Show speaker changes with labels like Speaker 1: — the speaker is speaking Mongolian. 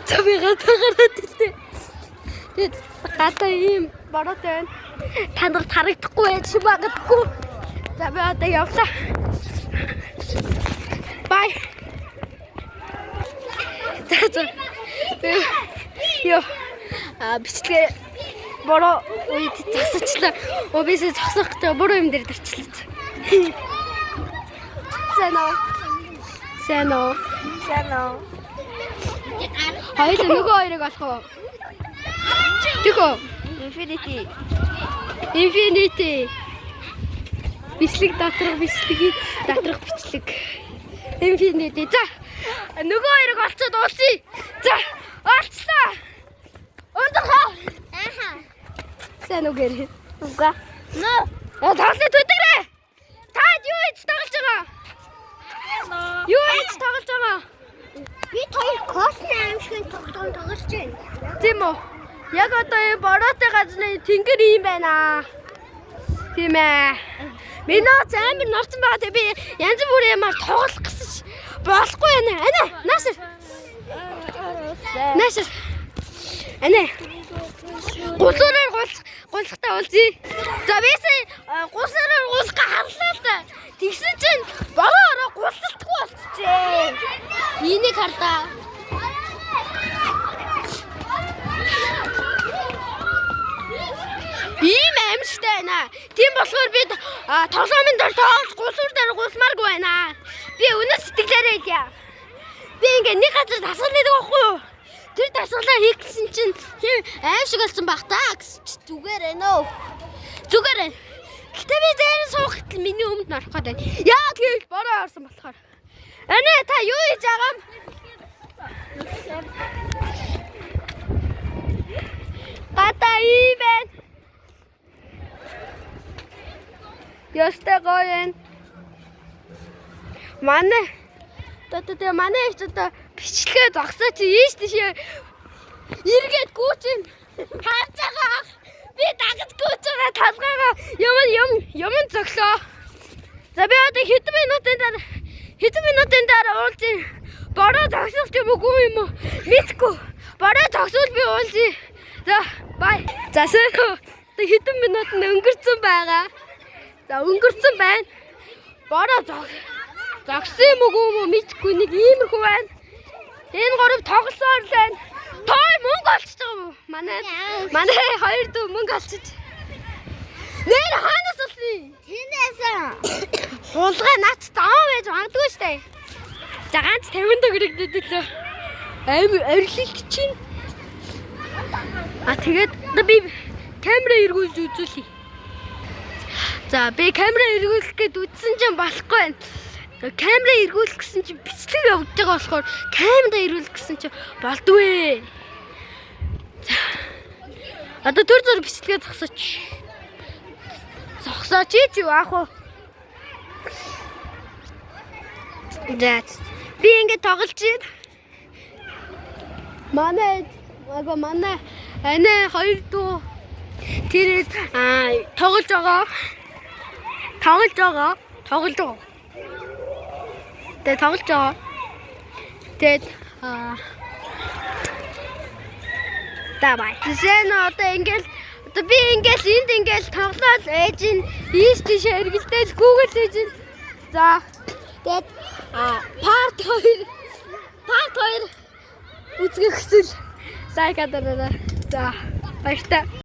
Speaker 1: За би гадаа гараад илээ. Тэгээд гадаа ийм бороод байна. Та нарт харагдахгүй байж магадгүй. За би одоо явлаа. Бай. За. Йоо. Бичлэгээ бороо үед засачлаа. Обисээ зогсох гэж бороо юм дээр дарчлаа. Сэно. Хоёул нөгөө хоёрыг олох уу? Тэхөө. Infinity. Бичлэг доторх бичлэг. Infinity. За. Нөгөө хоёрыг олцоод уулзъя. За. Олцлоо. Өндөрхөө. Сэно гэрээ. Уга. Нөө. Тоглолт төдгөрэй. Та юу хийж тоглож байгаа? Юу хийж тоглож байгаа?
Speaker 2: Би хоёр космо аимшигын тоглоом тоглож байна.
Speaker 1: Тийм үү? Яг одоо энэ бороотой газрын тэнгэр юм байна. Тийм ээ. Минь амар норцсон байгаа те би янз бүрийн юмар тоглох гэсэн болохгүй байна. Ана, нааш. Ана. Гусараар гулцахтаа уулзъя. За бисээ гусараар гулцах харлаа л да. Тэгсэн чинь бороо гулцалтгүй болчихжээ. Энийг хардаа. Ийм аимшигтай байна. Тийм болохоор би тоглоомын дээр тоглож гусуур дээр гулсмааргүй байна. Би өнөө сэтгэлээрээ хэлье. Би ингээ нэг газар дасгал хийдэг байхгүй юу? Тэр дасгалаа хийх гэсэн чинь аимшиг болсон баг таа гэсэн чи зүгээр ээ нөө. Зүгээр ээ. Гэтэ би дээр суухт миний өмнөд орох гэдэг. Яа тэгэл бороо орсон болохоор. Ане та юу хийж байгаа юм? Гадаа ивэн. Ястай гоё. Манай их одоо бичлэгээ зогсоо чи ийш тийшээ эргээд гүйчин харж байгаа. Би дагаж гүйж байгаа талгаагаа юм зөглөө. За би одоо хэдэн минутын дараа уулзъя. Бороо зогсох юм уу? Мэдгүй. Бороо зогсвол би уулзъя. За бай. За хэдэн минут өнгөрцөн байгаа. За өнгөрцөн байна. Бороо зогсон юм уу мэдгүй нэг иймэрхүү байна. Энэ гурав тоглосоор л байна. Той мөнгө олчихж байгаа юм уу? Манай хоёр дүү мөнгө олчих. Нэр хаанаас олсон?
Speaker 2: Тэнээс.
Speaker 1: Хулгай наач зам байж магадгүй штэ. За ганц 50 төгрөг дэдэлээ. Арилт чинь. Тэгээд би камера эргүүлж үзүүлье. За би камера эргүүлэх гээд үзсэн чинь болохгүй байна. Камера эргүүлэх гэсэн чинь бичлэг явж байгаа болохоор камера эргүүлэх гэсэн чинь болдгүй. За. Одоо төр зур бичлэгээ зогсооч. Зогсооч юу аах вэ? За. Би ингэ тоглож байна. Манай хоёр дүү тэр тоглож байгаа. Тэгээд давай. Зэн одоо би ингээл тоглоод ээж нь ийш тийш эргэлдэж Google хийж байна. За. Тэгээд part 2 үзгэх хүсвэл лайк дараарай. За баяртай.